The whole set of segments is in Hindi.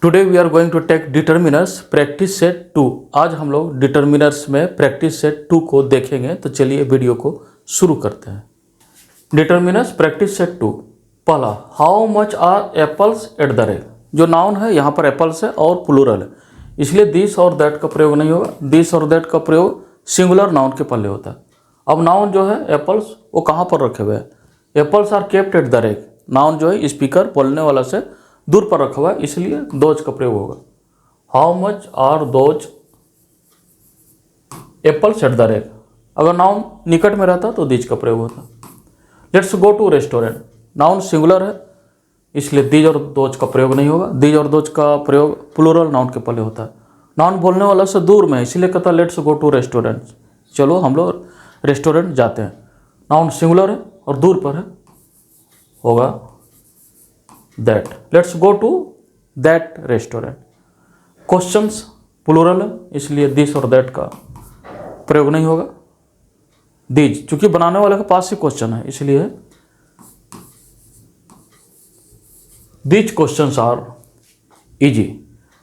Today we are going to take determiners practice set 2। आज हम लोग डिटर्मिनर्स में प्रैक्टिस सेट 2 को देखेंगे। तो चलिए वीडियो को शुरू करते हैं। Determiners practice set 2। पहला, how much are apples at the rate. जो नाउन है यहाँ पर एप्पल्स है और प्लूरल है, इसलिए दिस और दैट का प्रयोग नहीं होगा। दिस और दैट का प्रयोग सिंगुलर नाउन के पहले होता है। अब नाउन जो है एप्पल्स, वो कहाँ पर रखे हुए हैं? Apples are kept at the rack. Noun जो है स्पीकर बोलने वाला से दूर पर रखा हुआ है, इसलिए दोज का प्रयोग होगा। How much are those apples at the rack. अगर नाउन निकट में रहता तो दीज का प्रयोग होता। Let's go to restaurant. Noun singular है, इसलिए दीज और दोज का प्रयोग नहीं होगा। दीज और दोज का प्रयोग प्लूरल नाउन के पहले होता है। नाउन बोलने वाला से दूर में है, इसलिए कहता है लेट्स गो टू रेस्टोरेंट। चलो हम लोग रेस्टोरेंट जाते हैं। नाउन सिंगुलर है और दूर पर है, होगा that. Let's go to that restaurant. Questions plural है, इसलिए दिस और दैट का प्रयोग नहीं होगा। दीज, चूंकि बनाने वाले के पास ही क्वेश्चन है, इसलिए these questions are easy.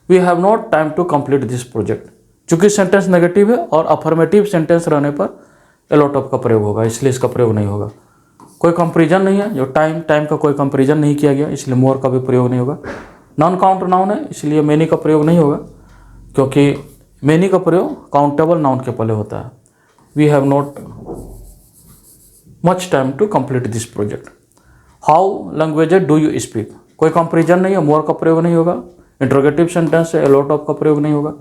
We have not time to complete this project. चूंकि सेंटेंस नेगेटिव है और अफर्मेटिव सेंटेंस रहने पर एलोट ऑफ का प्रयोग होगा, इसलिए इसका प्रयोग नहीं होगा। कोई कंपेरिजन नहीं है, जो टाइम का कोई कंपेरिजन नहीं किया गया, इसलिए मोर का भी प्रयोग नहीं होगा। नॉन काउंट नाउन है, इसलिए मेनी का प्रयोग नहीं होगा, क्योंकि मेनी का प्रयोग काउंटेबल नाउन के पहले होता है। We have not much time to complete this project. How languages do you speak. कोई कंपेरिजन नहीं है, मोर का प्रयोग नहीं होगा। इंट्रोगेटिव सेंटेंस है, एलोट ऑफ का प्रयोग नहीं होगा।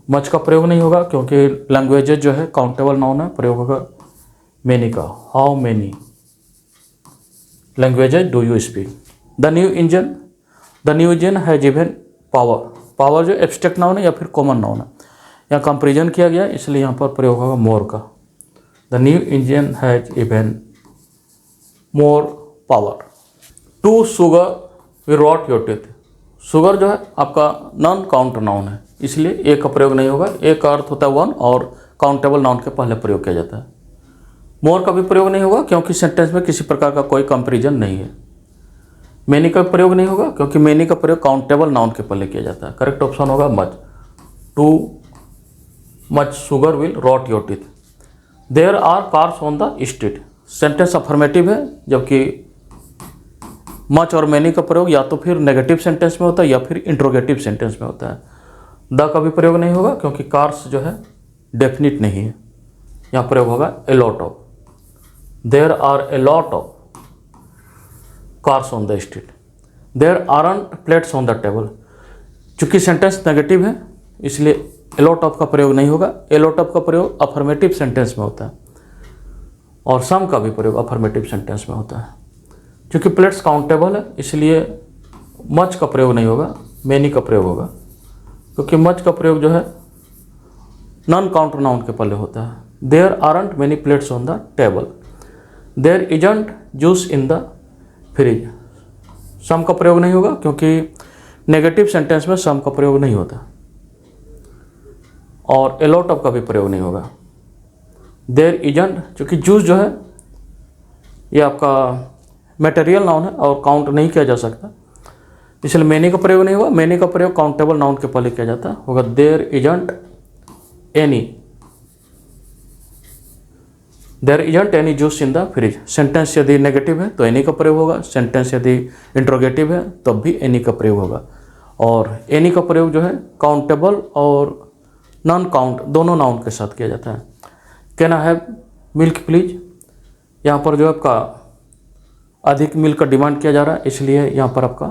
मच का प्रयोग नहीं होगा, क्योंकि लैंग्वेजेज जो है काउंटेबल नाउन है, प्रयोग होगा मेनी का। How many languages do you speak. The new engine. The new engine has even power. Power जो एब्स्ट्रैक्ट नाउन है या फिर कॉमन नाउन है, यहाँ कंपेरिजन किया गया, इसलिए यहाँ पर प्रयोग होगा मोर का। The new engine has even more power. Too sugar we rot your teeth. Sugar जो है आपका नॉन काउंट नाउन है, इसलिए ए का प्रयोग नहीं होगा। ए का अर्थ होता है वन और काउंटेबल नाउन के पहले प्रयोग किया जाता है। मोर का भी प्रयोग नहीं होगा, क्योंकि सेंटेंस में किसी प्रकार का कोई कंपेरिजन नहीं है। मेनी का प्रयोग नहीं होगा, क्योंकि मेनी का प्रयोग काउंटेबल नाउन के पहले किया जाता है। करेक्ट ऑप्शन होगा much. Too much sugar will rot your teeth. There are cars on the street. Sentence affirmative है, जबकि मच और मेनी का प्रयोग या तो फिर नेगेटिव सेंटेंस में होता है या फिर इंट्रोगेटिव सेंटेंस में होता है। द का भी प्रयोग नहीं होगा, क्योंकि कार्स जो है डेफिनिट नहीं है। यहाँ प्रयोग होगा a lot of. There are a lot of cars on the street. There aren't plates on the table. चूंकि सेंटेंस नेगेटिव है, इसलिए ए लॉट ऑफ का प्रयोग नहीं होगा। ए लॉट ऑफ का प्रयोग अफर्मेटिव सेंटेंस में होता है, और सम का भी प्रयोग अफर्मेटिव सेंटेंस में होता है। क्योंकि प्लेट्स काउंटेबल है, इसलिए मच का प्रयोग नहीं होगा, मेनी का प्रयोग होगा, क्योंकि मच का प्रयोग जो है नॉन काउंट नाउन के पहले होता है। There aren't many plates on the table. There isn't juice in the fridge. Some का प्रयोग नहीं होगा, क्योंकि नेगेटिव सेंटेंस में सम का प्रयोग नहीं होता, और ए लॉट ऑफ का भी प्रयोग नहीं होगा। देयर इजंट, चूँकि जूस जो है ये आपका मटेरियल नाउन है और काउंट नहीं किया जा सकता, इसलिए मेनी का प्रयोग नहीं होगा। मेनी का प्रयोग काउंटेबल नाउन के पहले किया जाता होगा। There isn't any juice in the fridge. Sentence यदि नेगेटिव है तो एनी का प्रयोग होगा। सेंटेंस यदि इंट्रोगेटिव है तब भी एनी का प्रयोग होगा। और एनी का प्रयोग जो है काउंटेबल और नॉन काउंट दोनों नाउन के साथ किया जाता है। Can I have milk please. यहाँ पर जो आपका अधिक मिल्क का डिमांड किया जा रहा है, इसलिए यहाँ पर आपका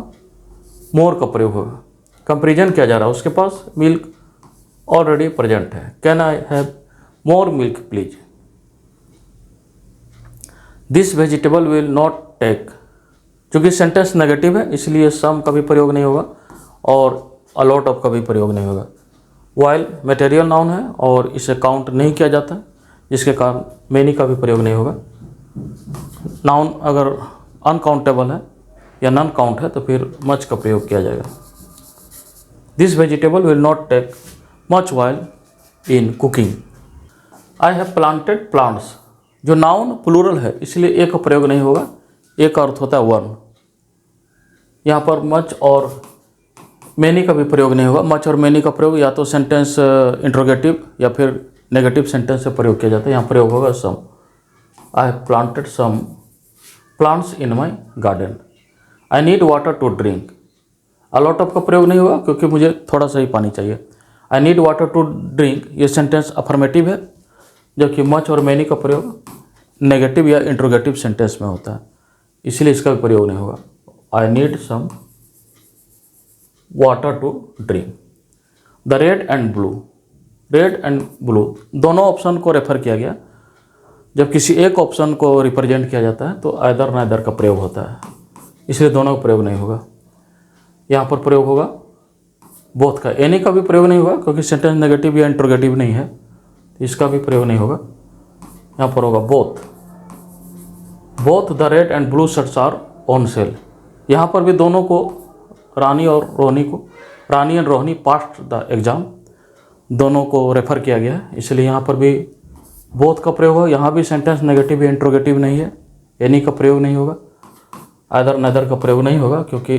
मोर का प्रयोग होगा। कंपेरिजन किया जा रहा है, उसके पास मिल्क ऑलरेडी प्रेजेंट है। Can I have more milk please. This vegetable will not take. चूँकि सेंटेंस नेगेटिव है, इसलिए सम का भी प्रयोग नहीं होगा और अ लॉट ऑफ का भी प्रयोग नहीं होगा। वाइल मटेरियल नाउन है और इसे काउंट नहीं किया जाता, जिसके कारण मेनी का भी प्रयोग नहीं होगा। नाउन अगर अनकाउंटेबल है या नॉन काउंट है तो फिर मच का प्रयोग किया जाएगा। This vegetable will not take much while in cooking. I have planted plants. जो नाउन प्लूरल है, इसलिए एक का प्रयोग नहीं होगा। एक अर्थ होता है वन। यहाँ पर मच और मैनी का भी प्रयोग नहीं होगा। मच और मैनी का प्रयोग या तो सेंटेंस इंट्रोगेटिव या फिर नेगेटिव सेंटेंस से प्रयोग किया जाता है। यहाँ प्रयोग होगा some. I have planted some plants in my garden. I need water to drink. A lot of का प्रयोग नहीं होगा क्योंकि मुझे थोड़ा सा ही पानी चाहिए। I need water to drink ये सेंटेंस अफर्मेटिव है, जबकि मच और मैनी का प्रयोग नेगेटिव या इंट्रोगेटिव सेंटेंस में होता है, इसलिए इसका भी प्रयोग नहीं होगा। I need some water to drink. The red and blue, red and blue दोनों ऑप्शन को रेफर किया गया। जब किसी एक ऑप्शन को रिप्रेजेंट किया जाता है तो आइदर नाइदर का प्रयोग होता है, इसलिए दोनों का प्रयोग नहीं होगा। यहाँ पर प्रयोग होगा बोथ का। एनी का भी प्रयोग नहीं होगा क्योंकि सेंटेंस नेगेटिव या इंट्रोगेटिव नहीं है, इसका भी प्रयोग नहीं होगा। यहाँ पर होगा both. Both the red and blue shirts are on sale. यहाँ पर भी दोनों को, रानी और रोहिणी को, Rani and Rohini past the exam, दोनों को रेफर किया गया है, इसलिए यहाँ पर भी बोथ का प्रयोग होगा। यहाँ भी सेंटेंस नेगेटिव या इंट्रोगेटिव नहीं है, एनी का प्रयोग नहीं होगा। आइदर नाइदर का प्रयोग नहीं होगा क्योंकि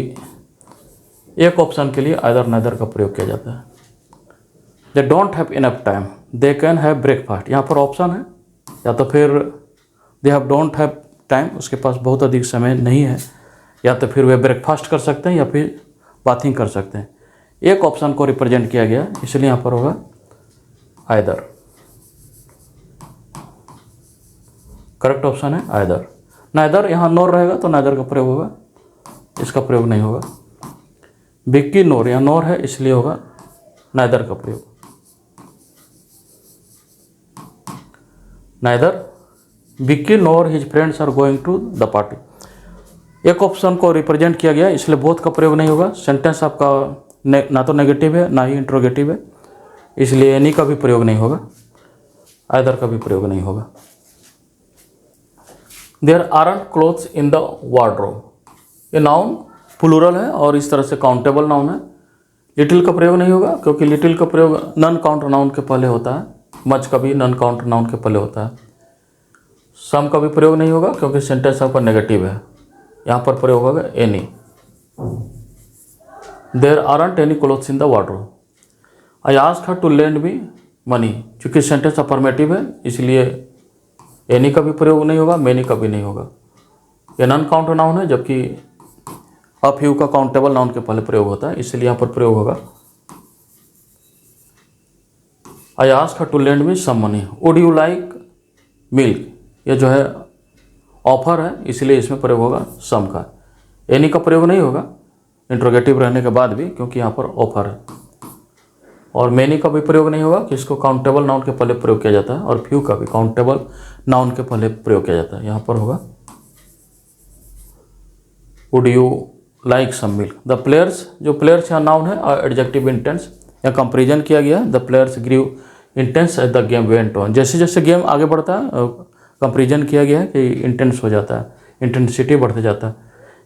एक ऑप्शन के लिए आइदर नाइदर का प्रयोग किया जाता है। They don't have enough time, they can have breakfast. यहाँ पर ऑप्शन है, या तो फिर they have don't have time, उसके पास बहुत अधिक समय नहीं है, या तो फिर वे ब्रेकफास्ट कर सकते हैं या फिर बाथिंग कर सकते हैं। एक ऑप्शन को रिप्रेजेंट किया गया, इसलिए यहाँ पर होगा आइदर। करेक्ट ऑप्शन है आइदर। नाइदर, यहाँ नोर रहेगा तो नाइदर का प्रयोग होगा, इसका प्रयोग नहीं होगा। विक्की नोर, यहाँ नोर है इसलिए होगा नाइदर का प्रयोग। Neither Vicky nor his friends are going to the party. एक ऑप्शन को रिप्रेजेंट किया गया इसलिए बोथ का प्रयोग नहीं होगा। सेंटेंस आपका ना तो नेगेटिव है ना ही इंट्रोगेटिव है, इसलिए एनी का भी प्रयोग नहीं होगा, आइदर का भी प्रयोग नहीं होगा। There aren't clothes in the wardrobe, ये नाउन प्लूरल है और इस तरह से काउंटेबल नाउन है। लिटिल का प्रयोग नहीं होगा क्योंकि लिटिल का प्रयोग नॉन काउंटर नाउन के पहले होता है। मच का भी नॉन काउंटर नाउन के पहले होता है। सम का भी प्रयोग नहीं होगा क्योंकि सेंटेंस आपका नेगेटिव है, यहाँ पर प्रयोग होगा any. There aren't any clothes in the wardrobe. I asked her to lend me money, चूँकि सेंटेंस अफर्मेटिव है इसलिए एनी का भी प्रयोग नहीं होगा, मैनी का भी नहीं होगा। यह नॉन काउंटर नाउन है, जबकि अ फ्यू का काउंटेबल नाउन के पहले प्रयोग होता है, इसलिए यहाँ पर प्रयोग होगा I asked her to lend me some money. Would you like milk, ये जो है ऑफर है इसलिए इसमें प्रयोग होगा सम का। एनी का प्रयोग नहीं होगा इंट्रोगेटिव रहने के बाद भी क्योंकि यहाँ पर ऑफर है। और मैनी का भी प्रयोग नहीं होगा कि इसको काउंटेबल नाउन के पहले प्रयोग किया जाता है, और फ्यू का भी काउंटेबल नाउन के पहले प्रयोग किया जाता है। यहाँ पर होगा would you like some milk. The players, जो प्लेयर्स यहाँ नाउन है एडजेक्टिव इंटेंस, या कंपेरिजन किया गया। The players grew intense as the game went on, जैसे जैसे गेम आगे बढ़ता है कंपेरिजन किया गया है कि इंटेंस हो जाता है, इंटेंसिटी बढ़ते जाता है,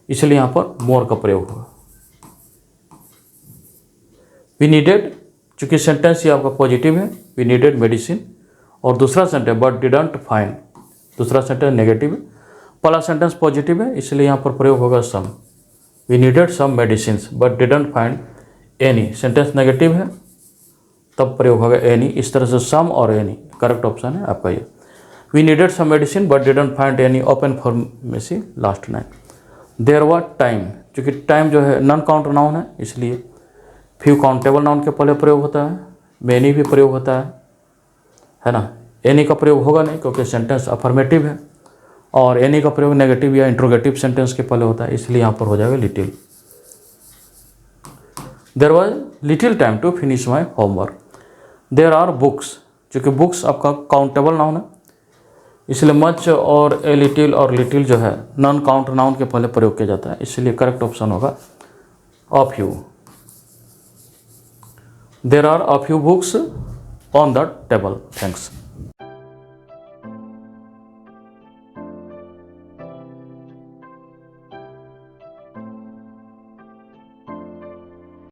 इसलिए यहाँ पर मोर का प्रयोग होगा। वी नीडेड, चूँकि सेंटेंस ये आपका पॉजिटिव है, वी नीडेड मेडिसिन, और दूसरा सेंटेंस बट डिडंट फाइंड, दूसरा सेंटेंस नेगेटिव है, पहला सेंटेंस पॉजिटिव है इसलिए यहाँ पर प्रयोग होगा some. We needed some medicine but didn't find any, sentence negative है तब प्रयोग होगा एनी। इस तरह से सम और एनी करेक्ट ऑप्शन है आपका ये। We needed some medicine but didn't find any open pharmacy last night. There was time, चूँकि टाइम जो है नॉन काउंटर नाउन है इसलिए फ्यू काउंटेबल नाउन के पहले प्रयोग होता है, मैनी भी प्रयोग होता है ना। एनी का प्रयोग होगा नहीं क्योंकि सेंटेंस अफर्मेटिव है, और एनी का प्रयोग नेगेटिव या इंट्रोगेटिव सेंटेंस के पहले होता है, इसलिए यहाँ पर हो जाएगा little. There was little time to finish my homework. There are books, चूँकि बुक्स आपका काउंटेबल नाउन है इसलिए मच और ए लिटिल और लिटिल जो है नॉन काउंटर नाउन के पहले प्रयोग किया जाता है, इसलिए करेक्ट ऑप्शन होगा a few. There are a few books on the table. Thanks.